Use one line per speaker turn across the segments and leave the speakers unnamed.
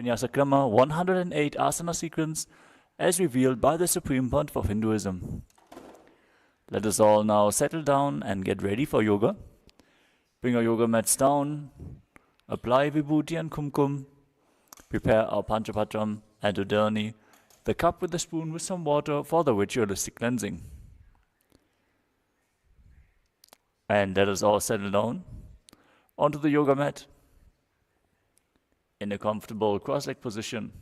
Vinyasa Krama 108 asana sequence as revealed by the Supreme Pontiff of Hinduism. Let us all now settle down and get ready for yoga. Bring our yoga mats down, apply vibhuti and kumkum, prepare our panchapatram and udani, the cup with the spoon with some water for the ritualistic cleansing. And let us all settle down onto the yoga mat in a comfortable cross-legged position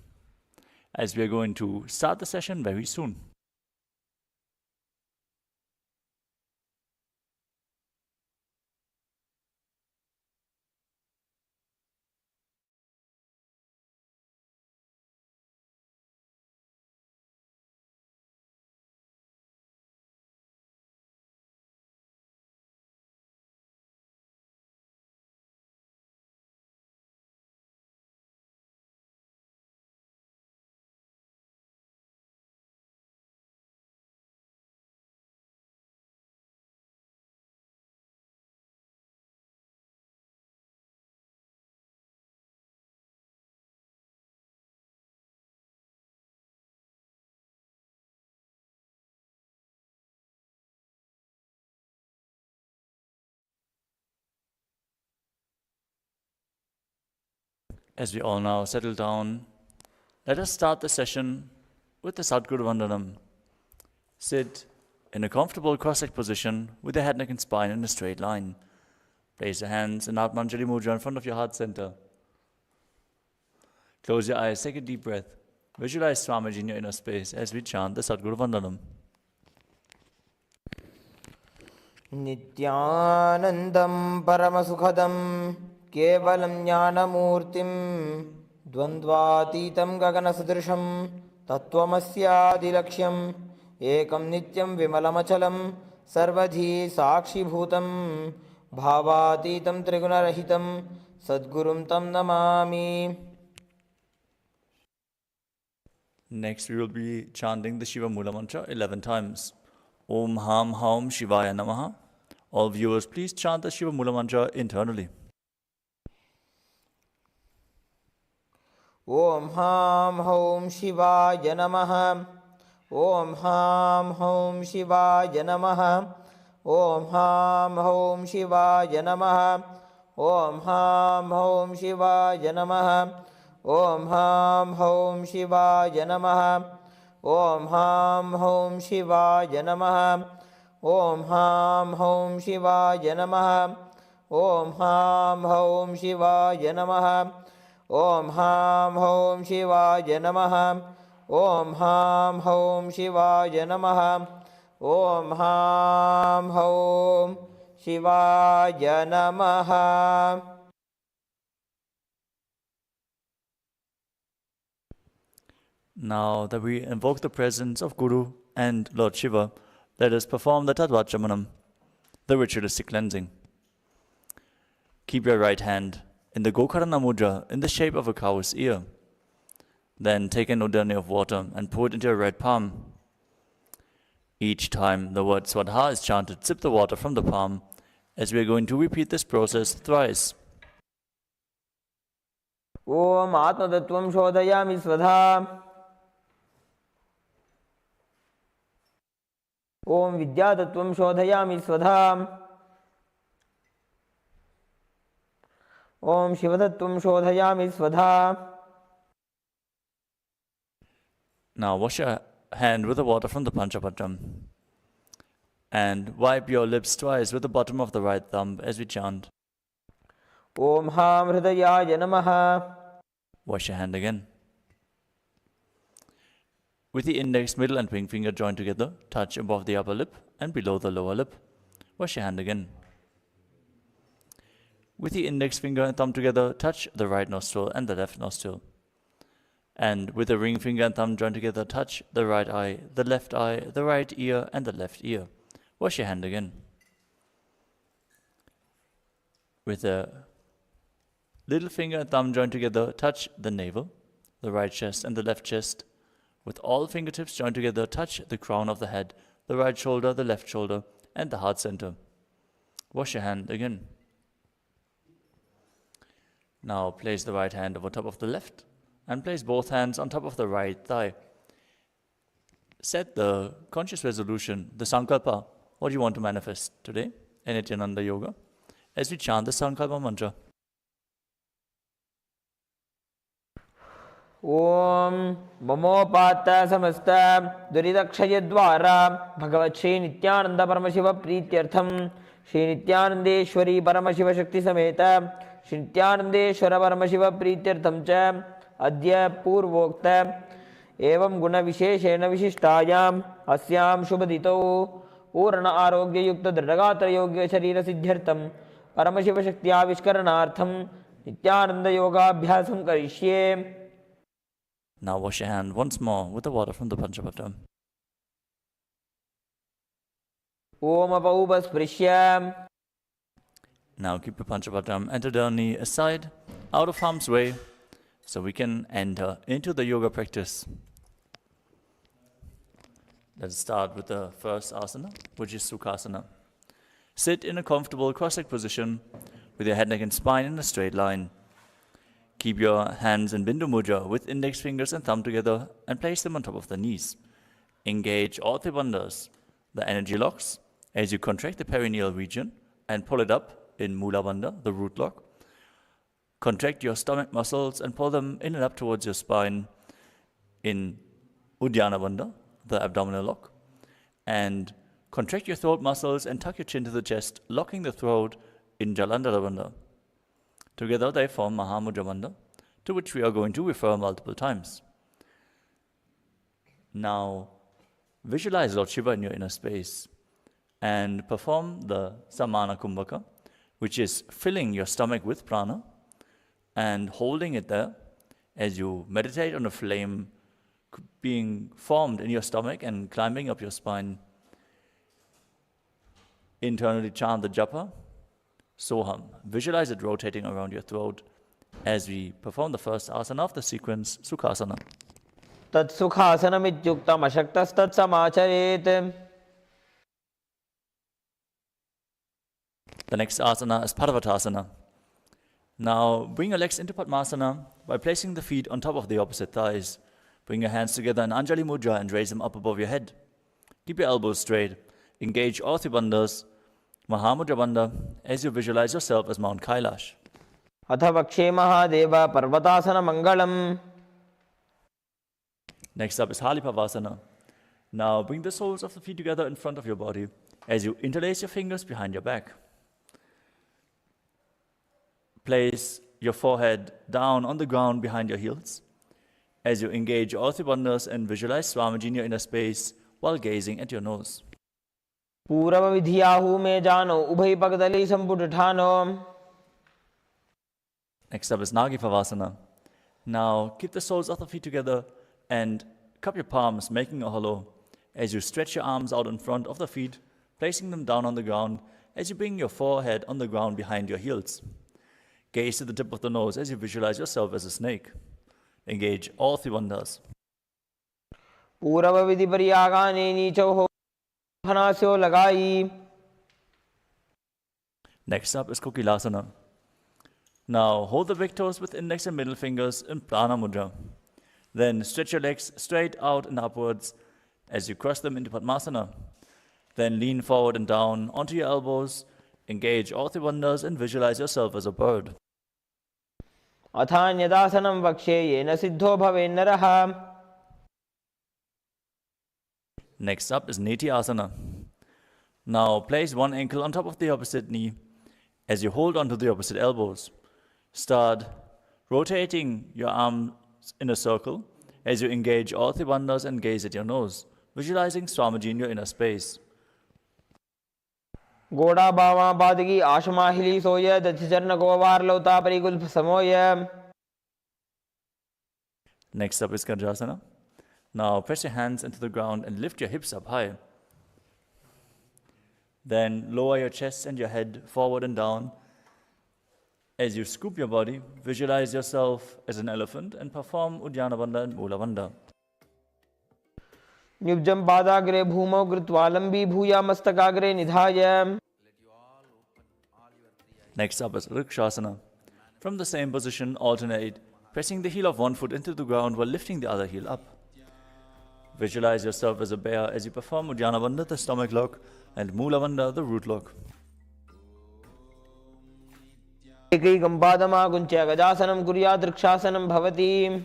as we are going to start the session very soon. As we all now settle down, let us start the session with the Sadguru Vandanam. Sit in a comfortable cross-legged position with the head, neck and spine in a straight line. Place your hands in Atmanjali Mudra in front of your heart center. Close your eyes, take a deep breath. Visualize Swamiji in your inner space as we chant the Sadguru Vandanam.
Nithyanandam Paramasukhadam Kevalam Jnanamurtim Dvandvatitam Gaganasudrisham Tattvamasya Ekam Nityam Vimalamachalam Sarvadhi Sakshi Bhutam Bhavatitam Trigunarahitam Sadgurum Tam Namami.
Next we will be chanting the Shiva Mula Mantra 11 times. Om Ham Haum Shivaya Namaha. All viewers, please chant the Shiva Mula Mantra internally.
Om Ham Haum Shivaya Namaha. Om Ham Haum Shivaya Namaha. Om Ham Haum Shivaya Namaha. Om Ham Haum Shivaya Namaha. Om Ham Haum Shivaya Namaha. Om Ham Haum Shivaya Namaha. Om Ham Haum Shivaya Namaha. Om Ham Haum Shivaya Namaha. Om Ham Haum Shivaya Namaha. Om Ham Haum Shivaya Namaha. Om Ham Haum Shivaya Namaha.
Now that we invoke the presence of Guru and Lord Shiva, let us perform the Tadvachamanam, the ritualistic cleansing. Keep your right hand in the Gokarana Mudra in the shape of a cow's ear. Then take an udani of water and pour it into your right palm. Each time the word Swadha is chanted, sip the water from the palm, as we are going to repeat this process thrice.
Om Atmatattvam Shodhayami Swadha. Om Vidyatattvam Shodhayami Swadha. Om Shivatattvam Shodhayami Swadha.
Now wash your hand with the water from the Panchapatram and wipe your lips twice with the bottom of the right thumb as we chant.
Om Ham Hridayaya Namaha.
Wash your hand again. With the index, middle and ring finger joined together, touch above the upper lip and below the lower lip. Wash your hand again. With the index finger and thumb together, touch the right nostril and the left nostril. And with the ring finger and thumb joined together, touch the right eye, the right ear and the left ear. Wash your hand again. With the little finger and thumb joined together, touch the navel, the right chest and the left chest. With all fingertips joined together, touch the crown of the head, the right shoulder, the left shoulder, and the heart center. Wash your hand again. Now place the right hand over top of the left and place both hands on top of the right thigh. Set the conscious resolution, the sankalpa, what you want to manifest today in Nithyananda Yoga, as we chant the sankalpa mantra.
ॐ ममोपात्त समस्त दुरितक्षयद्वारा भगवत् श्री नित्यानंद परमशिव प्रीत्यर्थम श्री नित्यानंदेश्वरी परमशिव शक्ति समेत श्री नित्यानंदेश्वर परमशिव प्रीत्यर्थम च अद्य पूर्वोक्त एवं गुण विशेषेण विशिष्टायाम् अस्यां शुभदितौ पूर्ण आरोग्य युक्त दृढ़गात्र योग्य शरीर सिद्ध्यर्थम परमशिव शक्ति आविष्करणार्थम नित्यानंद योगाभ्यासं करिष्ये.
Now wash your hand once more with the water from the Panchapatam.
Om Apaupasprishyam.
Now keep your Panchapatam and the knee aside, out of harm's way, so we can enter into the yoga practice. Let's start with the first asana, which is Sukhasana. Sit in a comfortable cross-legged position with your head, neck and spine in a straight line. Keep your hands in Bindu Mudra with index fingers and thumb together and place them on top of the knees. Engage all three bandhas, the energy locks, as you contract the perineal region and pull it up in Mula Bandha, the root lock. Contract your stomach muscles and pull them in and up towards your spine in Uddiyana Bandha, the abdominal lock. And contract your throat muscles and tuck your chin to the chest, locking the throat in Jalandhara Bandha. Together they form Mahamudra Bandha, to which we are going to refer multiple times. Now, visualize Lord Shiva in your inner space and perform the Samana Kumbhaka, which is filling your stomach with prana and holding it there as you meditate on a flame being formed in your stomach and climbing up your spine. Internally chant the japa, Soham. Visualize it rotating around your throat as we perform the first asana of the sequence, Sukhasana.
Tat Sukhasanam ityuktam ashaktas tat samacharet.
The next asana is Parvatasana. Now bring your legs into Padmasana by placing the feet on top of the opposite thighs. Bring your hands together in Anjali Mudra and raise them up above your head. Keep your elbows straight. Engage all three bandhas, Mahamudra Bandha, as you visualize yourself as Mount Kailash.
Atha Vakshe Mahadeva Parvatasana Mangalam.
Next up is Halipavasana. Now bring the soles of the feet together in front of your body as you interlace your fingers behind your back. Place your forehead down on the ground behind your heels as you engage all three bandhas and visualize Swamiji in your inner space while gazing at your nose.
Purava vidhiyahu me jano ubhay pagdali samputhano.
Next up is Nagipavasana. Now keep the soles of the feet together and cup your palms, making a hollow as you stretch your arms out in front of the feet, placing them down on the ground as you bring your forehead on the ground behind your heels. Gaze to the tip of the nose as you visualize yourself as a snake. Engage all three bandhas.
Purava vidhi pariyagane nicho hanasyo lagai.
Next up is Kokilasana. Now hold the big toes with index and middle fingers in Prana Mudra. Then stretch your legs straight out and upwards as you cross them into Padmasana. Then lean forward and down onto your elbows. Engage all three bandhas and visualize yourself as a bird.
Athanyadasanam vakshe yena siddho bhave naraha.
Next up is Neti Asana. Now place one ankle on top of the opposite knee as you hold onto the opposite elbows. Start rotating your arms in a circle as you engage all three bandhas and gaze at your nose, visualizing Swamiji in your inner space.
Goda bhava badagi ashmahili soya dathicharna govar lauta parigulp samoya.
Next up is Gajrasana. Now press your hands into the ground and lift your hips up high. Then lower your chest and your head forward and down. As you scoop your body, visualize yourself as an elephant and perform Uddiyana Bandha and Mula Bandha.
Nyubjam padagre bhumo gritva lambi bhuya mastakagre nidhaya.
Next up is Rikshasana. From the same position, alternate pressing the heel of one foot into the ground while lifting the other heel up. Visualize yourself as a bear as you perform Uddiyana Bandha, the stomach lock, and Mula Bandha, the root lock.
एकैकं पादमाकुञ्च्य गजासनं कुर्यात् वृक्षासनं भवति.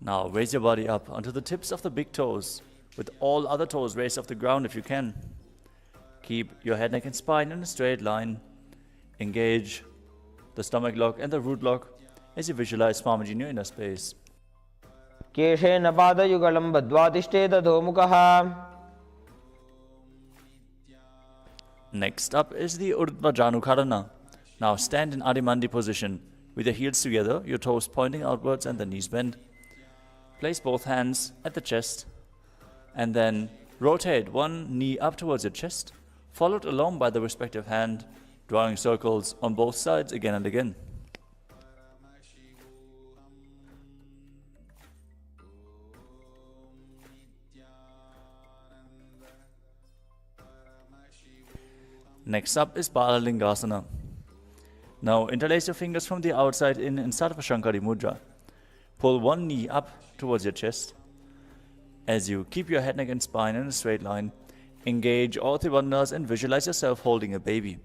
Now raise your body up onto the tips of the big toes, with all other toes raised off the ground if you can. Keep your head, neck and spine in a straight line. Engage the stomach lock and the root lock as you visualize Swamiji in your inner space.
केशेन पादयुगलं बद्ध्वा तिष्ठेत अधोमुखः.
Next up is the Urdhva Janukarana. Now stand in Adimandi position with your heels together, your toes pointing outwards and the knees bent. Place both hands at the chest and then rotate one knee up towards your chest, followed along by the respective hand, drawing circles on both sides again and again. Next up is Balalingasana. Now interlace your fingers from the outside in Sarva Shankari Mudra. Pull one knee up towards your chest. As you keep your head, neck and spine in a straight line, engage all three bandhas and visualize yourself holding a baby.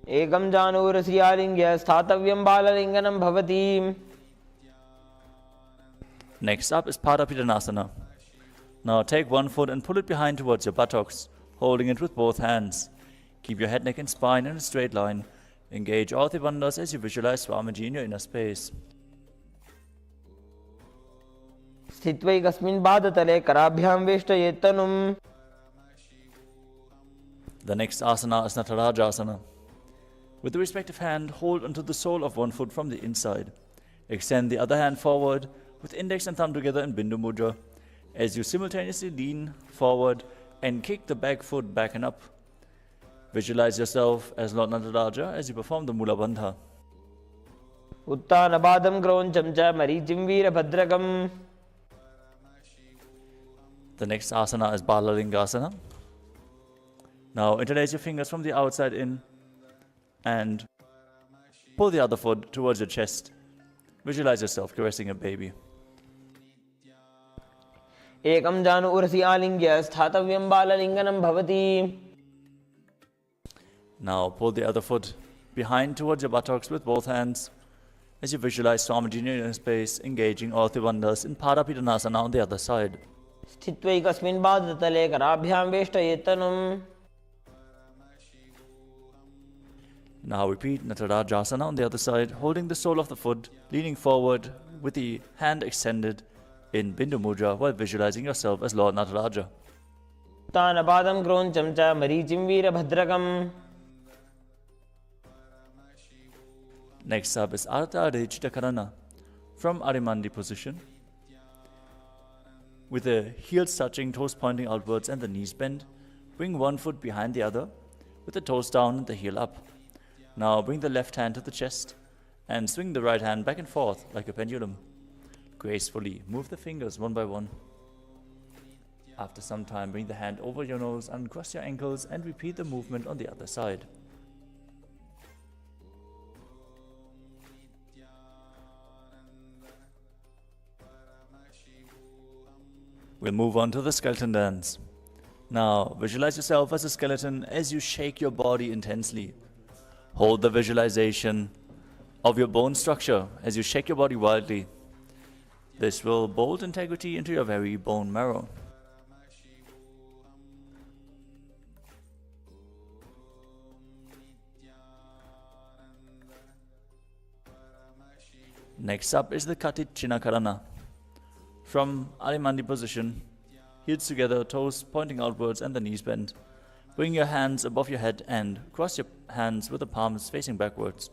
एकं जानुरस्यालिङ्ग्य स्थातव्यं बाललिङ्गनं भवति.
Next up is Padapittanasana. Now take one foot and pull it behind towards your buttocks, holding it with both hands. Keep your head, neck and spine in a straight line. Engage all three bandhas as you visualize Swamiji in your inner space.
स्थित्वैकस्मिन् पादतले कराभ्यां वेष्टयेत् तनुम्.
The next asana is Natarajasana. With the respective hand, hold onto the sole of one foot from the inside. Extend the other hand forward with index and thumb together in Bindu Mudra as you simultaneously lean forward and kick the back foot back and up. Visualize yourself as Lord Nataraja as you perform the Mula Bandha.
उत्तानपादं क्रौञ्चं च मरीचिं वीरभद्रकम्.
The next asana is Balalingasana. Now interlace your fingers from the outside in and pull the other foot towards your chest. Visualize yourself caressing a baby.
एकं जानु उरसि आलिङ्ग्य स्थातव्यं बाललिङ्गनं भवति.
Now pull the other foot behind towards your buttocks with both hands as you visualize Swamiji in your inner space, engaging all three bandhas in Padapittanasana on the other side.
स्थित्वैकस्मिन् पादतले कराभ्यां वेष्टयेत् तनुम्.
Now repeat Natarajasana on the other side, holding the sole of the foot, leaning forward with the hand extended in Bindu Mudra while visualizing yourself as Lord Nataraja.
उत्तानपादं क्रौञ्चं च मरीचिं वीरभद्रकम्.
Next up is Ardha Adhijita Karana. From Arimandi position, with the heels touching, toes pointing outwards and the knees bent, bring one foot behind the other with the toes down and the heel up. Now bring the left hand to the chest and swing the right hand back and forth like a pendulum. Gracefully move the fingers one by one. After some time, bring the hand over your nose, uncross your ankles and repeat the movement on the other side. We'll move on to the skeleton dance. Now, visualize yourself as a skeleton as you shake your body intensely. Hold the visualization of your bone structure as you shake your body wildly. This will bolt integrity into your very bone marrow. Next up is the Katichina Karana. From Arimandi position, heels together, toes pointing outwards and the knees bent. Bring your hands above your head and cross your hands with the palms facing backwards.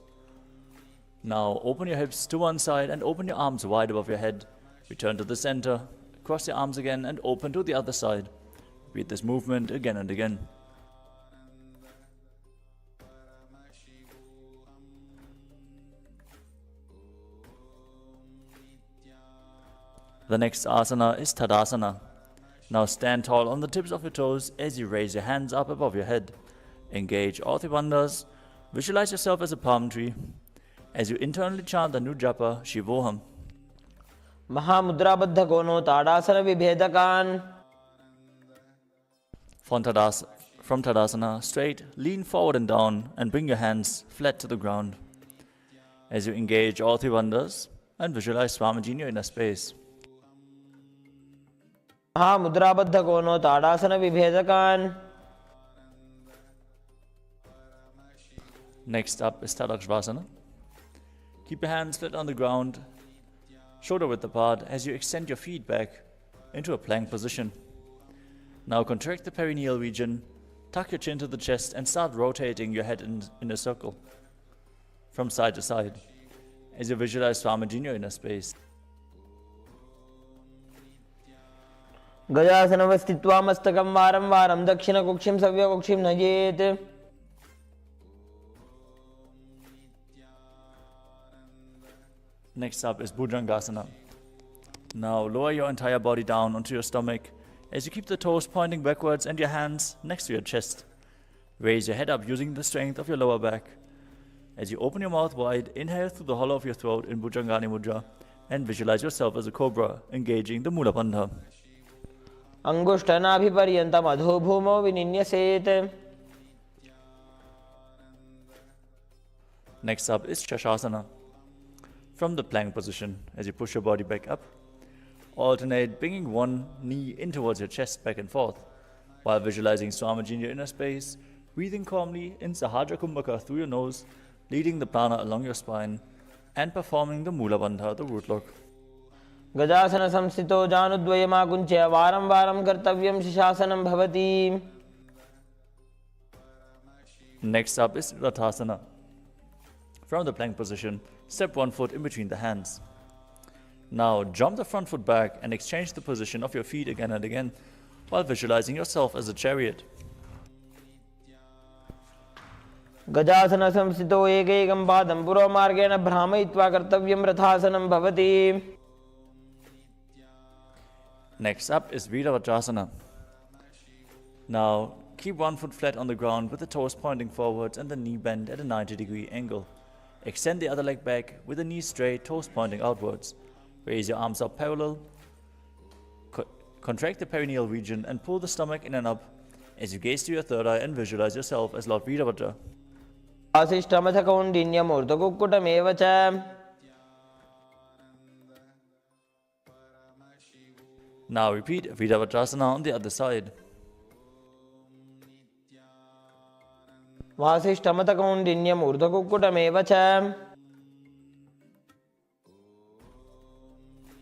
Now open your hips to one side and open your arms wide above your head. Return to the center, cross your arms again and open to the other side. Repeat this movement again and again. The next asana is Tadasana. Now stand tall on the tips of your toes as you raise your hands up above your head. Engage all three bandhas. Visualize yourself as a palm tree. as you internally chant the new japa Shivoham.
महामुद्राबद्ध कोनो ताड़ासन विभेदकान.
From Tadasana, straight, lean forward and down and bring your hands flat to the ground. As you engage all three bandhas and visualize Swamiji in your inner space.
महामुद्राबद्ध कोनो ताड़ासन विभेदकान.
Next up is Tadakshvasana. Keep your hands flat on the ground, shoulder width apart, as you extend your feet back into a plank position. Now contract the perineal region, tuck your chin to the chest and start rotating your head in a circle from side to side as you visualize Swamiji in your inner space.
गजासनवस्थित्वा मस्तकं वारं वारं दक्षिणकुक्षिं सव्यकुक्षिं नयेत्.
Next up is Bhujangasana. Now lower your entire body down onto your stomach as you keep the toes pointing backwards and your hands next to your chest. Raise your head up using the strength of your lower back. As you open your mouth wide, inhale through the hollow of your throat in Bhujangani Mudra and visualize yourself as a cobra engaging the Mula Bandha.
अंगुष्ठनाभिपर्यन्तं अधोभूमौ विनिन्यसेत्.
Next up is Shashasana. From the plank position, as you push your body back up, alternate bringing one knee in towards your chest back and forth, while visualizing Swamiji in your inner space, breathing calmly in Sahajra Kumbhaka through your nose, leading the prana along your spine, and performing the Mula Bandha, the root lock.
गजासन संस्थितो जानुद्वयमाकुञ्च्य वारं वारं कर्तव्यं शिशासनं भवति.
Next up is Rathasana. From the plank position, step one foot in between the hands. Now jump the front foot back and exchange the position of your feet again and again while visualizing yourself as a chariot.
गजासन संस्थितो एकैकं पादं पुरोमार्गेण भ्रामयित्वा कर्तव्यं रथासनं भवति.
Next up is Viravatrasana. Now keep one foot flat on the ground with the toes pointing forwards and the knee bent at a 90-degree angle. Extend the other leg back with the knees straight, toes pointing outwards. Raise your arms up parallel. Contract the perineal region and pull the stomach in and up as you gaze to your third eye and visualize yourself as Lord Virabhadra.
आशिष्टमथ कौण्डिन्यमूर्धकुक्कुटमेव च.
Now repeat Virabhadrasana on the other side.
वासिष्ठमथ कौण्डिन्यमूर्धकुक्कुटमेव च.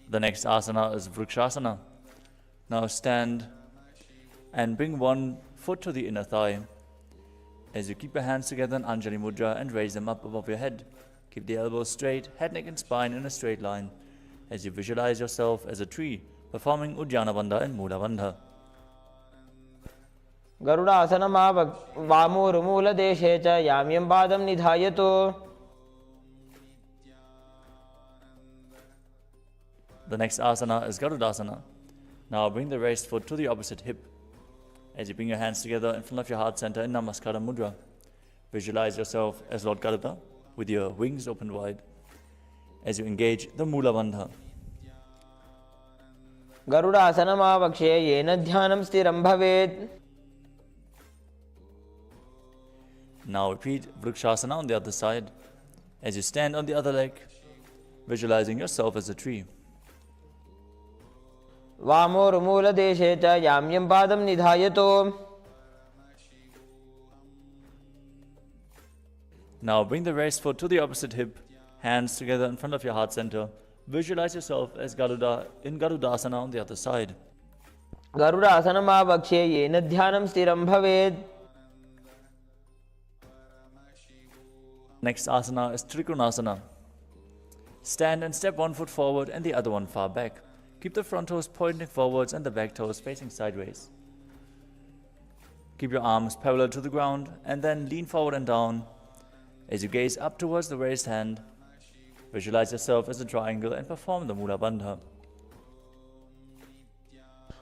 The next asana is Vrikshasana. Now stand and bring one foot to the inner thigh. As you keep your hands together in Anjali Mudra and raise them up above your head. Keep the elbows straight, head, neck and spine in a straight line. As you visualize yourself as a tree, performing Uddiyana Bandha and Mula Bandha.
गरुडासनं वामोरुमूलदेशे च याम्यं पादं निधायतु.
The next asana is Garudasana. Now bring the raised foot to the opposite hip. As you bring your hands together in front of your heart center in Namaskara Mudra. Visualize yourself as Lord Garuda with your wings open wide. As you engage the Mula Bandha.
गरुडासनमावक्ष्ये येन ध्यानं स्थिरं भवेत्.
Now repeat Vrikshasana on the other side. As you stand on the other leg, visualizing yourself as a tree.
वामोरुमूलदेशे च याम्यं पादं निधायतु.
Now bring the raised foot to the opposite hip, hands together in front of your heart center. Visualize yourself as Garuda in Garudasana on the other side.
गरुडासनमावक्ष्ये येन ध्यानं स्थिरं भवेत्.
Next asana is Trikonasana. Stand and step one foot forward and the other one far back. Keep the front toes pointing forwards and the back toes facing sideways. Keep your arms parallel to the ground and then lean forward and down. As you gaze up towards the raised hand, visualize yourself as a triangle and perform the Mula Bandha.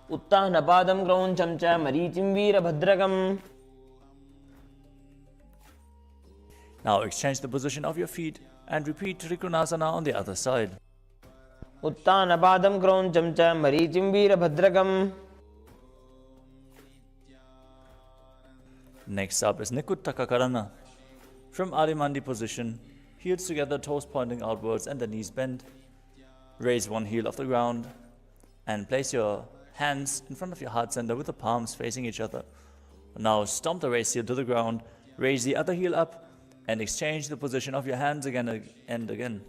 उत्तानपादं क्रौञ्चं च मरीचिं वीरभद्रकम्.
Now exchange the position of your feet and repeat Trikonasana on the other side.
उत्तानपादं क्रौञ्चं च मरीचिं वीरभद्रकम्.
Next up is Nikuttaka Karana. From Adimandi position, heels together, toes pointing outwards and the knees bent. Raise one heel off the ground and place your hands in front of your heart center with the palms facing each other. Now stomp the raised heel to the ground, raise the other heel up and exchange the position of your hands again and again.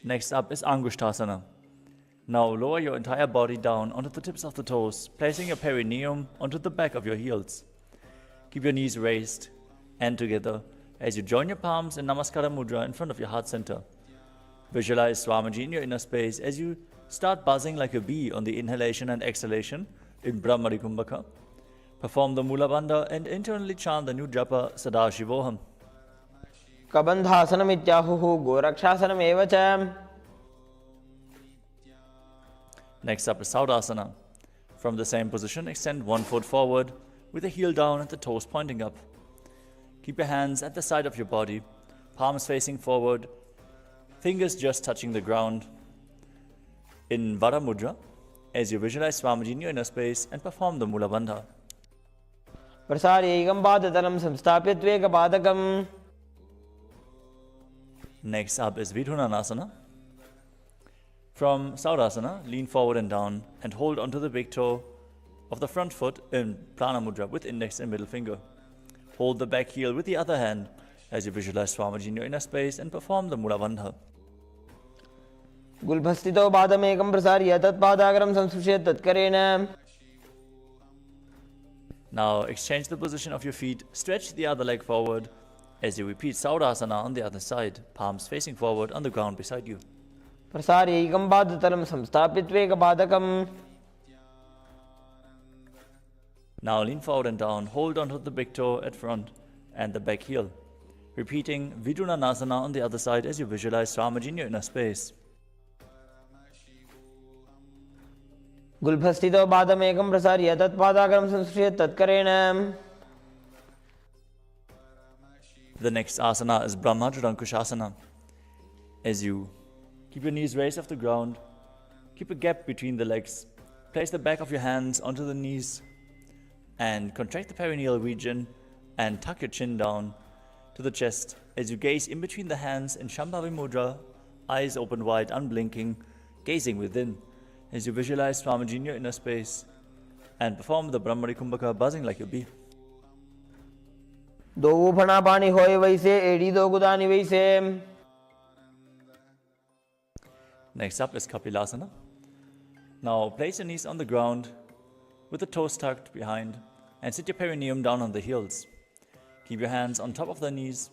Next up is Angushtasana. Now lower your entire body down onto the tips of the toes, placing your perineum onto the back of your heels. Keep your knees raised and together as you join your palms in Namaskara Mudra in front of your heart center. Visualize Swamiji in your inner space as you start buzzing like a bee on the inhalation and exhalation in Brahmari Kumbhaka. Perform the Mula Bandha and internally chant the new japa Sadashivoham.
कबन्धासनम् इत्याहुः गोरक्षासनमेव च.
Next up is Saudasana. From the same position, extend one foot forward with the heel down and the toes pointing up. Keep your hands at the side of your body, palms facing forward, fingers just touching the ground. In Vara Mudra, as you visualize Swamiji in your inner space and perform the Mula Bandha.
प्रसार्यैकं पादतलं संस्थाप्य त्वेकपादकम्.
Next up is Vidhunanasana. From Saudasana, lean forward and down and hold onto the big toe of the front foot in Prana Mudra with index and middle finger. Hold the back heel with the other hand as you visualize Swamiji in your inner space and perform the Mula Bandha.
गुल्भस्थितो पादमेकं प्रसार्य तत्पादाग्रं संस्पृश्य तत्करेण.
Now exchange the position of your feet, stretch the other leg forward as you repeat Saudasana on the other side, palms facing forward on the ground beside you.
प्रसार्यैकं पादतलं संस्थाप्य त्वेकपादकम्.
Now lean forward and down, hold onto the big toe at front and the back heel. Repeating Vidhunanasana on the other side as you visualize Swamiji in your inner space.
गुल्भस्थितो पादमेकं प्रसार्य तत्पादाग्रं संस्पृश्य तत्करेण.
The next asana is Brahmajadankushasana. As you keep your knees raised off the ground, keep a gap between the legs, place the back of your hands onto the knees and contract the perineal region and tuck your chin down to the chest as you gaze in between the hands in Shambhavi Mudra, eyes open wide, unblinking, gazing within as you visualize Swamiji in your inner space and perform the Brahmari Kumbhaka buzzing like a bee.
दो फणा पानी होए वैसे एड़ी दो गुदानी वैसे.
Next up is Kapilasana. Now place your knees on the ground with the toes tucked behind and sit your perineum down on the heels. Keep your hands on top of the knees.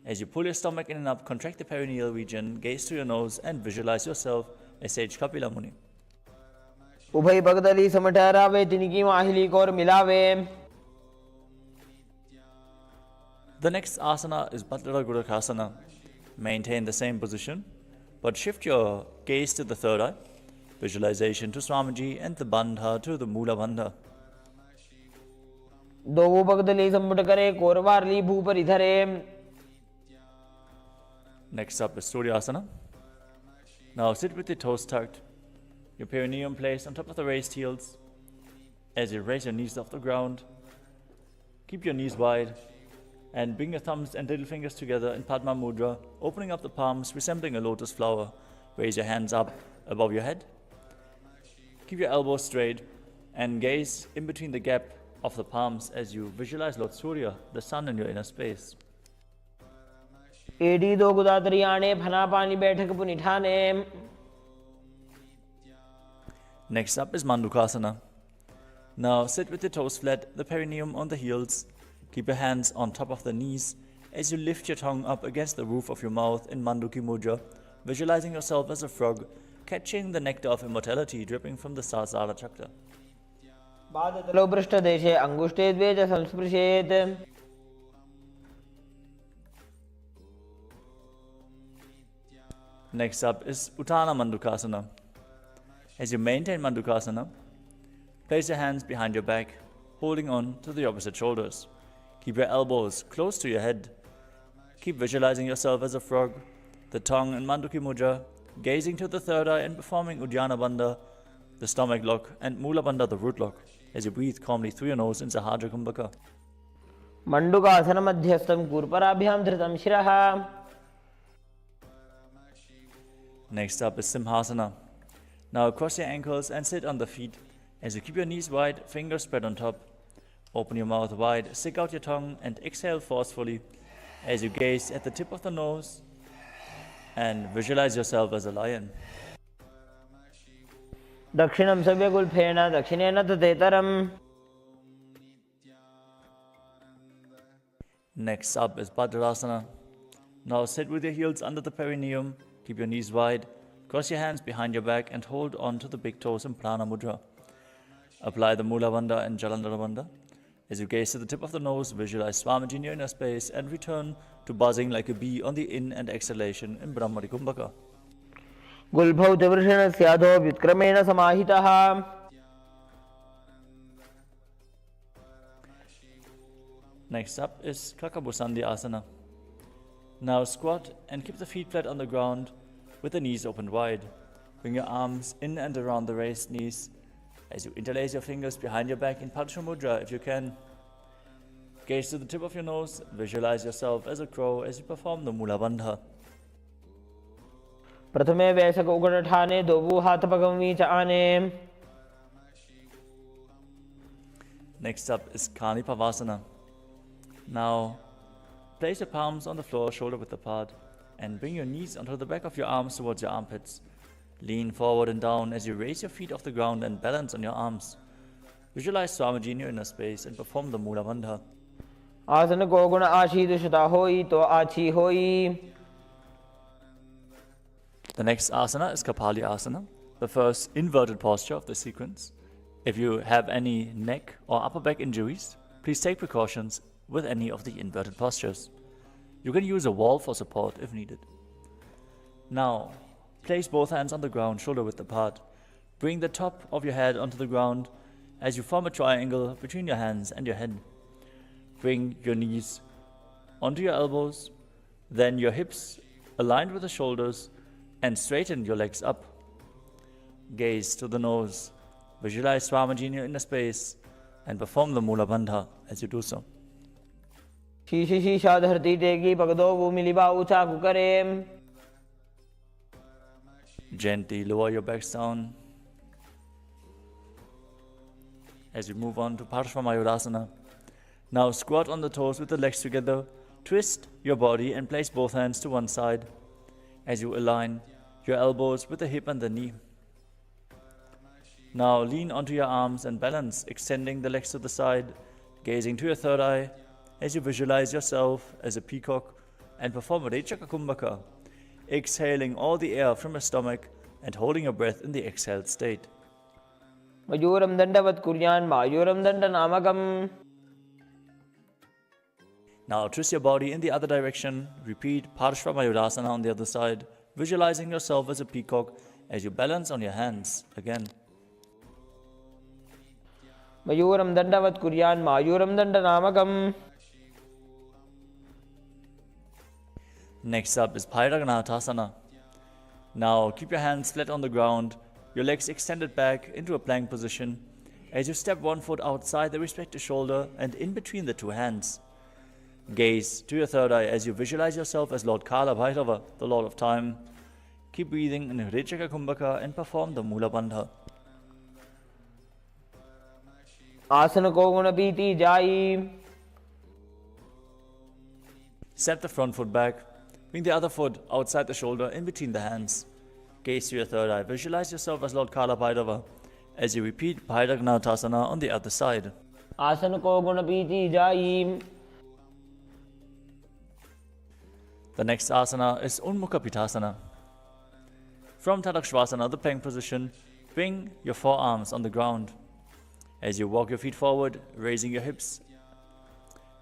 As you pull your stomach in and up, contract the perineal region, gaze to your nose and visualize yourself as Sage Kapila Muni.
उभय भगदली समठहरावे तिनकी माहिली core मिलावे.
The next asana is Bhadrara Gurakasana. Maintain the same position, but shift your gaze to the third eye, visualization to Swamiji and the Bandha to the Mula Bandha.
दो भगदली संपुट करे कोरवारली भूपर इधरे.
Next up is Suryasana. Now sit with your toes tucked, your perineum placed on top of the raised heels. As you raise your knees off the ground, keep your knees wide and bring your thumbs and little fingers together in Padma Mudra, opening up the palms resembling a lotus flower. Raise your hands up above your head. Keep your elbows straight and gaze in between the gap of the palms as you visualize Lord Surya, the sun in your inner space.
एड़ी दो गुदातरी आने फना पानी बैठक पुनिठाने.
Next up is Mandukasana. Now sit with your toes flat, the perineum on the heels. Keep your hands on top of the knees as you lift your tongue up against the roof of your mouth in Manduki Mudra, visualizing yourself as a frog, catching the nectar of immortality dripping from the Sahasrara Chakra.
पादतलो पृष्ठदेशे अंगुष्ठे द्वे च संस्पृशेत्.
Next up is Uttana Mandukasana. As you maintain Mandukasana, place your hands behind your back, holding on to the opposite shoulders. Keep your elbows close to your head. Keep visualizing yourself as a frog, the tongue in Manduki Mudra, gazing to the third eye and performing Uddiyana Bandha, the stomach lock, and Mula Bandha, the root lock, as you breathe calmly through your nose in Sahadra Kumbhaka.
Mandukasana madhyastam kurparabhyam dhritam shiraha.
Next up is Simhasana. Now cross your ankles and sit on the feet as you keep your knees wide, fingers spread on top. Open your mouth wide, stick out your tongue and exhale forcefully as you gaze at the tip of the nose and visualize yourself as a lion.
Dakshinam savyagulphena dakshinena tateteram.
Next up is Bhadrasana. Now sit with your heels under the perineum, keep your knees wide, cross your hands behind your back and hold on to the big toes in Prana Mudra. Apply the Mula Bandha and Jalandhara Bandha. As you gaze to the tip of the nose, visualize Swamiji in your inner space and return to buzzing like a bee on the in and exhalation in Brahmari Kumbhaka.
Gulbhau tivrishana syadho vyutkramena samahitaha.
Next up is Kakabusandhi Asana. Now squat and keep the feet flat on the ground with the knees open wide. Bring your arms in and around the raised knees as you interlace your fingers behind your back in Padma Mudra if you can. Gaze to the tip of your nose, visualize yourself as a crow as you perform the Mula Bandha.
Prathame vaisaka ugadhathane dovu hathapagami cha ane.
Next up is Kanipavasana. Now place your palms on the floor, shoulder width apart, and bring your knees onto the back of your arms towards your armpits. Lean forward and down as you raise your feet off the ground and balance on your arms. Visualize Swamiji in your inner space and perform the Mula Bandha.
Asana ko guna ashi dushata hoi to achi hoi.
The next asana is Kapali Asana, the first inverted posture of the sequence. If you have any neck or upper back injuries, please take precautions with any of the inverted postures. You can use a wall for support if needed. Now, place both hands on the ground, shoulder width apart. Bring the top of your head onto the ground as you form a triangle between your hands and your head. Bring your knees onto your elbows, then your hips aligned with the shoulders, and straighten your legs up. Gaze to the nose. Visualize Swamiji in your inner space and perform the Mula Bandha as you do so.
Shishi shisha dharti tegi pagdo miliba ucha kukare.
Gently lower your backs down as you move on to Parshvamayurasana. Now squat on the toes with the legs together, twist your body and place both hands to one side as you align your elbows with the hip and the knee. Now lean onto your arms and balance, extending the legs to the side, gazing to your third eye as you visualize yourself as a peacock and perform Rechaka Kumbhaka, exhaling all the air from your stomach and holding your breath in the exhaled state.
Majuram dandavat kuryan majuram dandanamakam.
Now twist your body in the other direction. Repeat Parshvamayurasana on the other side, visualizing yourself as a peacock as you balance on your hands again.
Majuram dandavat kuryan majuram dandanamakam.
Next up is Bhairaganathasana. Now keep your hands flat on the ground, your legs extended back into a plank position as you step one foot outside the respective shoulder and in between the two hands. Gaze to your third eye as you visualize yourself as Lord Kala Bhairava, the Lord of Time. Keep breathing in Rechaka Kumbhaka and perform the Mula Bandha.
Asana ko guna piti jai.
Step the front foot back. Bring the other foot outside the shoulder in between the hands. Gaze to your third eye. Visualize yourself as Lord Kala Bhairava as you repeat Bhairaganathasana on the other side.
Asana ko guna piti jai.
The next asana is Unmukha Pitasana. From Tadakshvasana, the plank position, bring your forearms on the ground. As you walk your feet forward, raising your hips,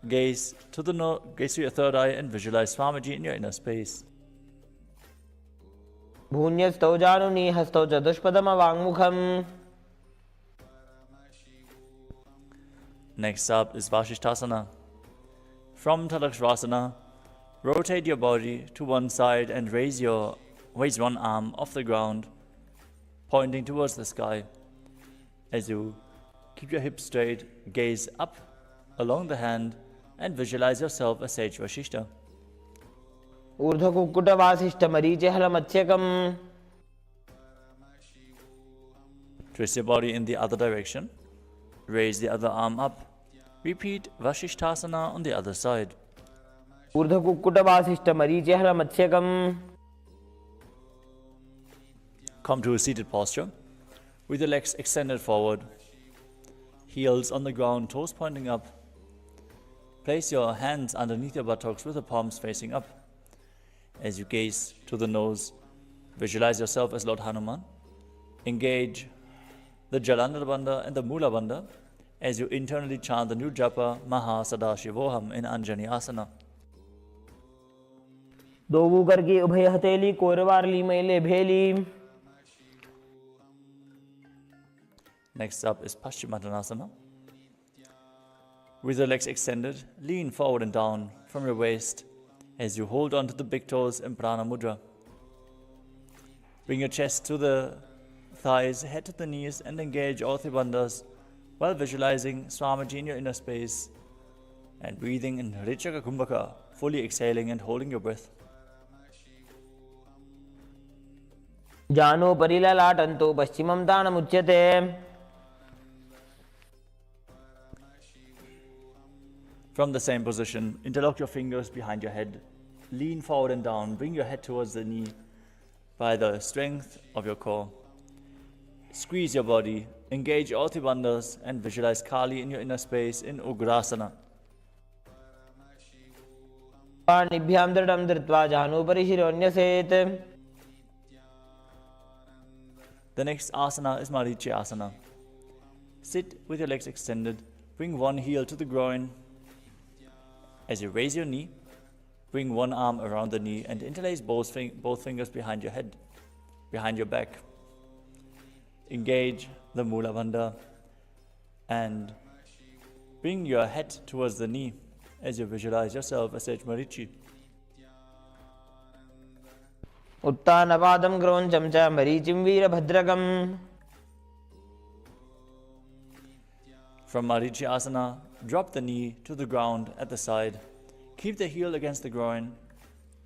gaze to your third eye and visualize Swamiji in your inner space.
भून्यस्तौ जानुनी हस्तौ चतुष्पदम वाङ्मुखम्.
Next up is Vasishthasana. From Tadakshvasana, rotate your body to one side and raise one arm off the ground, pointing towards the sky. As you keep your hips straight, gaze up along the hand and visualize yourself as Sage Vasishta.
ऊर्ध्वकुक्कुटवासिष्ठमरीचिहलमत्स्यकम्.
Twist your body in the other direction. Raise the other arm up. Repeat Vasishthasana on the other side.
ऊर्ध्वकुक्कुटवासिष्ठमरीचिहलमत्स्यकम्.
Come to a seated posture with your legs extended forward, heels on the ground, toes pointing up. Place your hands underneath your buttocks with the palms facing up. As you gaze to the nose, visualize yourself as Lord Hanuman. Engage the Jalandhara Bandha and the Mula Bandha as you internally chant the new japa Maha Sadashivoham in Anjani Asana.
दोवू करके उभय हथेली कोरवारली मैले भेली.
Next up is Paschimottanasana. With your legs extended, lean forward and down from your waist as you hold on to the big toes in Prana Mudra. Bring your chest to the thighs, head to the knees, and engage all three bandhas while visualizing Swamiji in your inner space and breathing in Hrichaka Kumbhaka, fully exhaling and holding your breath.
जानो परिललाटन्तो पश्चिमं तानमुच्यते.
From the same position, interlock your fingers behind your head. Lean forward and down. Bring your head towards the knee by the strength of your core. Squeeze your body. Engage all three bandhas and visualize Kali in your inner space in Ugrasana.
पाणिभ्यां दृढं धृत्वा जानोपरि शिरोन्यसेत्.
The next asana is Marichi Asana. Sit with your legs extended. Bring one heel to the groin. As you raise your knee, bring one arm around the knee and interlace both fingers behind your head, behind your back. Engage the Mula Bandha and bring your head towards the knee as you visualize yourself as Sage Marichi.
उत्तानपादं क्रोञ्चं च मरीचिं वीरभद्रकम्.
From Marichi Asana, drop the knee to the ground at the side. Keep the heel against the groin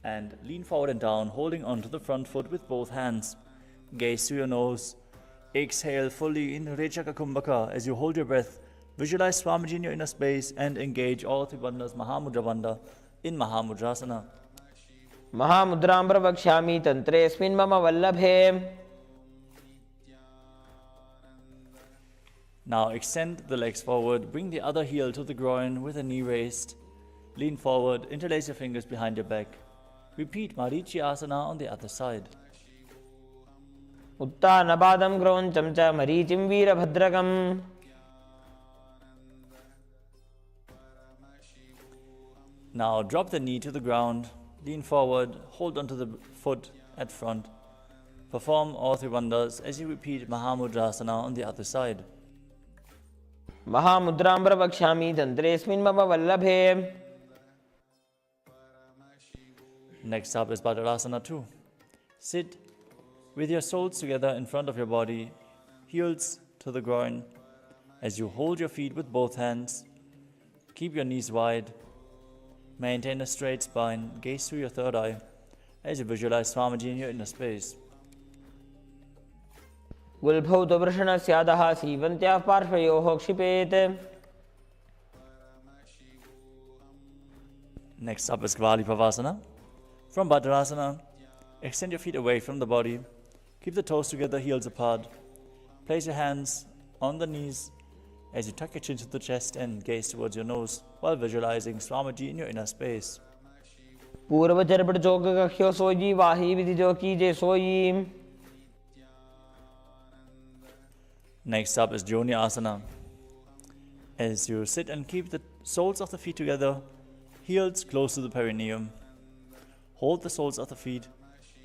and lean forward and down, holding onto the front foot with both hands. Gaze through your nose. Exhale fully in Rechaka Kumbhaka as you hold your breath. Visualize Swamiji in your inner space and engage all three bandhas Mahamudra Bandha in Mahamudrasana.
महामुद्रां प्रवक्ष्यामि तन्त्रेऽस्मिन् मम वल्लभे.
Now extend the legs forward, bring the other heel to the groin with the knee raised. Lean forward, interlace your fingers behind your back. Repeat Marichi Asana on the other side.
उत्तानपादं क्रोञ्चं च मरीचिं वीरभद्रकम्.
Now drop the knee to the ground, lean forward, hold onto the foot at front. Perform all three bandhas as you repeat Mahamudrasana on the other side.
महामुद्रां प्रवक्ष्यामि तन्त्रेऽस्मिन् मम वल्लभे.
Next up is Bhadrasana 2. Sit with your soles together in front of your body, heels to the groin, as you hold your feet with both hands. Keep your knees wide. Maintain a straight spine. Gaze through your third eye as you visualize Swamiji in your inner space.
गुल्फौ तु वृषणस्यादः सीवन्त्याः पार्श्वयोः क्षिपेत्.
Next up is Kvali Pavasana. From Bhadrasana, extend your feet away from the body. Keep the toes together, heels apart. Place your hands on the knees as you tuck your chin to the chest and gaze towards your nose while visualizing Swamiji in your inner space.
पूर्वचर्पट चौक कख्यो सोई वाही विधि जो कीजे सोई.
Next up is Joni Asana. As you sit and keep the soles of the feet together, heels close to the perineum. Hold the soles of the feet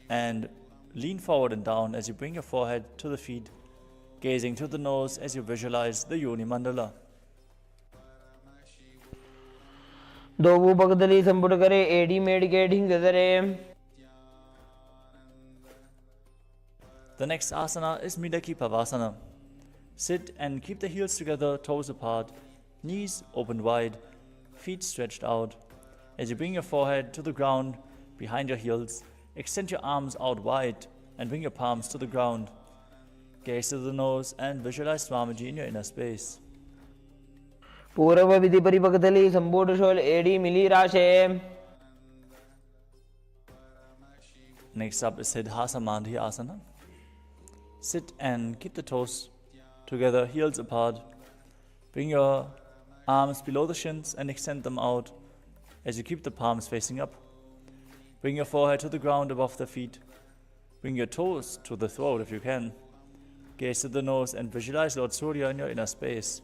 and lean forward and down as you bring your forehead to the feet, gazing to the nose as you visualize the Yoni Mandala.
दोवू पगदली संपुट करे AD made के ढिंग दरे.
The next asana is Midaki Pavasana. Sit and keep the heels together, toes apart, knees open wide, feet stretched out. As you bring your forehead to the ground behind your heels, extend your arms out wide and bring your palms to the ground. Gaze to the nose and visualize Swamiji in your inner space.
पूर्व विधि परिपकदली संपुट शोल एडी मिली राशे.
Next up is Siddhasa Madhi Asana. Sit and keep the toes together, heels apart. Bring your arms below the shins and extend them out as you keep the palms facing up. Bring your forehead to the ground above the feet. Bring your toes to the throat if you can. Gaze to the nose and visualize Lord Surya in your inner space.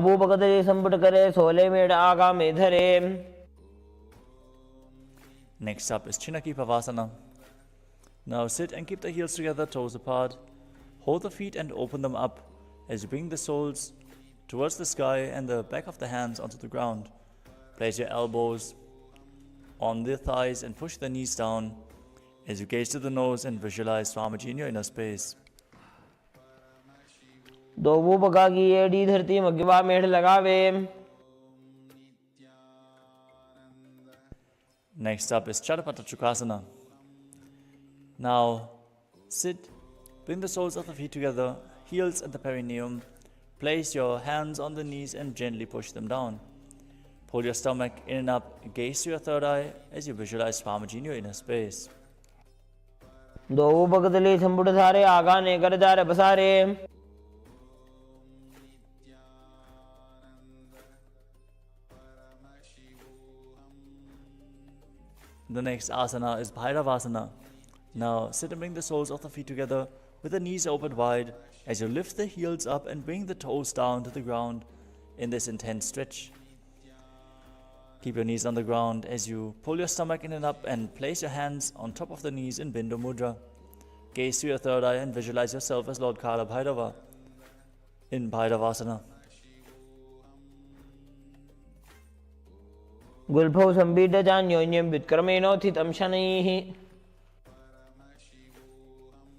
वो पगदली संपुट करे सोले made आगा में धरे.
Next up is Chinaki Pavasana. Now sit and keep the heels together, toes apart. Hold the feet and open them up as you bring the soles towards the sky and the back of the hands onto the ground. Place your elbows on the thighs and push the knees down as you gaze to the nose and visualize Swamiji in your inner space.
दोवू पका की AD धरती मग्गवा मेढ़ लगावे.
Next up is Chadapata Chukasana. Now sit, bring the soles of the feet together, heels at the perineum. Place your hands on the knees and gently push them down. Pull your stomach in and up, gaze to your third eye as you visualize Swamiji in your inner space.
दोवू पगदली संपुट धारे आगा ने कर जा रे बसारे.
The next asana is Bhairavasana. Now sit and bring the soles of the feet together with the knees open wide as you lift the heels up and bring the toes down to the ground in this intense stretch. Keep your knees on the ground as you pull your stomach in and up and place your hands on top of the knees in Bindu Mudra. Gaze to your third eye and visualize yourself as Lord Kala Bhairava in Bhairavasana.
गुल्फौ संबीड जान्योन्यं वित्क्रमेणोत्थितं शनैः.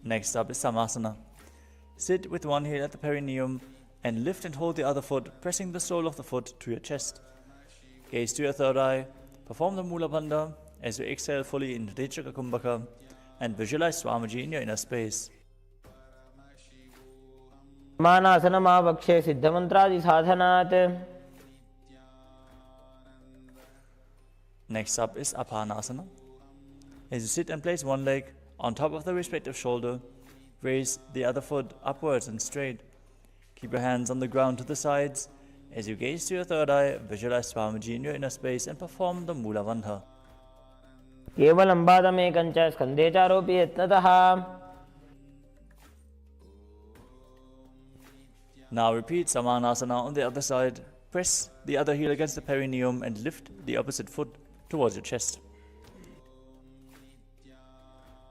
Next up is Samasana. Sit with one heel at the perineum and lift and hold the other foot, pressing the sole of the foot to your chest. Gaze to your third eye, perform the Mula Bandha as you exhale fully into Dechaka Kumbhaka and visualize Swamiji in your inner space.
मानासनमावक्षे सिद्धमन्त्रादि साधनात्.
Next up is Apanasana. As you sit and place one leg on top of the respective shoulder, raise the other foot upwards and straight. Keep your hands on the ground to the sides. As you gaze to your third eye, visualize Swamiji in your inner space and perform the Mula Bandha.
केवलं पादमेकं च स्कन्धे चारोपि यत्नतः.
Now repeat Samanasana on the other side. Press the other heel against the perineum and lift the opposite foot towards your chest.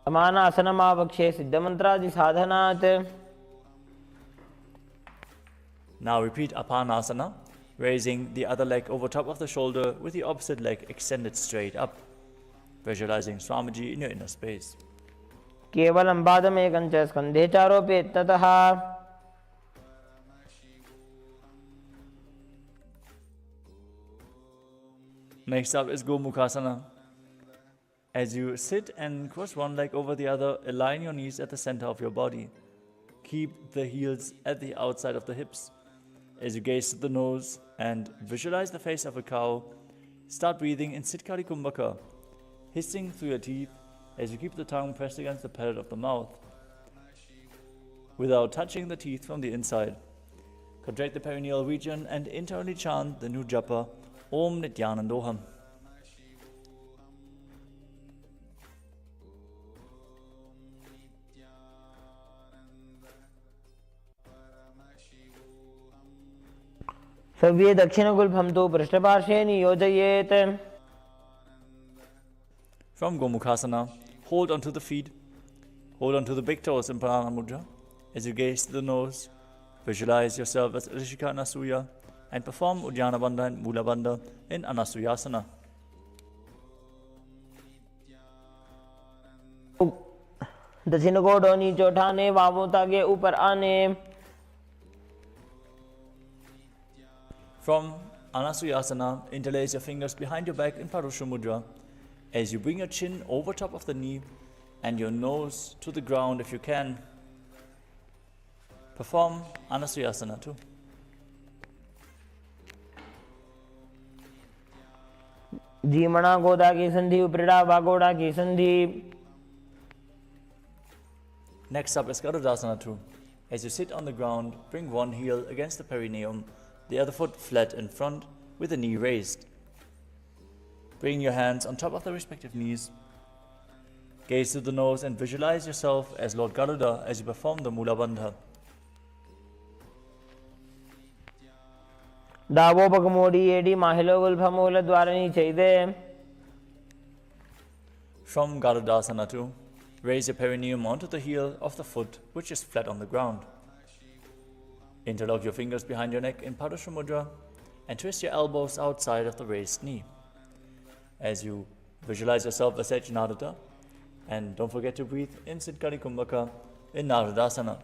समानासनमावक्षे सिद्धमन्त्रादि साधनात्.
Now repeat Apanasana, raising the other leg over top of the shoulder with the opposite leg extended straight up, visualizing Swamiji in your inner space.
केवलं पादमेकं च स्कन्धे चारोपि यत्नतः.
Next up is Gomukhasana. As you sit and cross one leg over the other, align your knees at the center of your body. Keep the heels at the outside of the hips. As you gaze to the nose and visualize the face of a cow, start breathing in Sitkari Kumbhaka, hissing through your teeth as you keep the tongue pressed against the palate of the mouth, without touching the teeth from the inside. Contract the perineal region and internally chant the new japa, Om Nithyanandoham.
सव्ये दक्षिणगुल्फं तु पृष्ठपार्श्वे नियोजयेत्.
From Gomukhasana, hold onto the feet, hold onto the big toes in Pranayama Mudra. As you gaze to the nose, visualize yourself as Rishika Anasuya and perform Uddiyana Bandha and Mula Bandha in Anasuyasana.
दक्षिण को नीचे उठाने, बाहों तागे ऊपर आने.
From Anasuyasana, interlace your fingers behind your back in Parusha Mudra as you bring your chin over top of the knee and your nose to the ground if you can. Perform Anasuyasana too.
जीमणा गोदा की संधि, उपरिड़ा भागोड़ा की संधि.
Next up is Garudasana too. As you sit on the ground, bring one heel against the perineum, the other foot flat in front with the knee raised. Bring your hands on top of the respective knees. Gaze to the nose and visualize yourself as Lord Garuda as you perform the Mula Bandha.
डाबो पगमोड़ी एडी माहिलो गुल्फमूल द्वारनी चाहिए.
From Garudasana too, raise your perineum onto the heel of the foot which is flat on the ground. Interlock your fingers behind your neck in Padusha Mudra and twist your elbows outside of the raised knee. As you visualize yourself as Echinadata, and don't forget to breathe in Siddhkari Kumbhaka in Narudasana.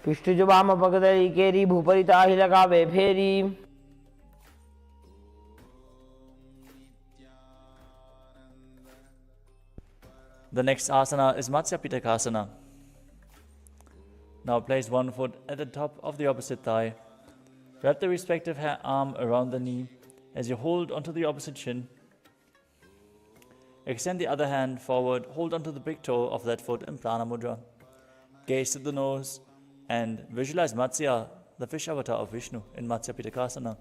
पिष्टु जो वाम पगदरी केरी भूपरी ताहि लगावे फेरी.
The next asana is Matsya Pitakasana. Now place one foot at the top of the opposite thigh. Wrap the respective arm around the knee as you hold onto the opposite shin. Extend the other hand forward, hold onto the big toe of that foot in Prana Mudra. Gaze to the nose and visualize Matsya, the fish avatar of Vishnu, in Matsya Pitakasana.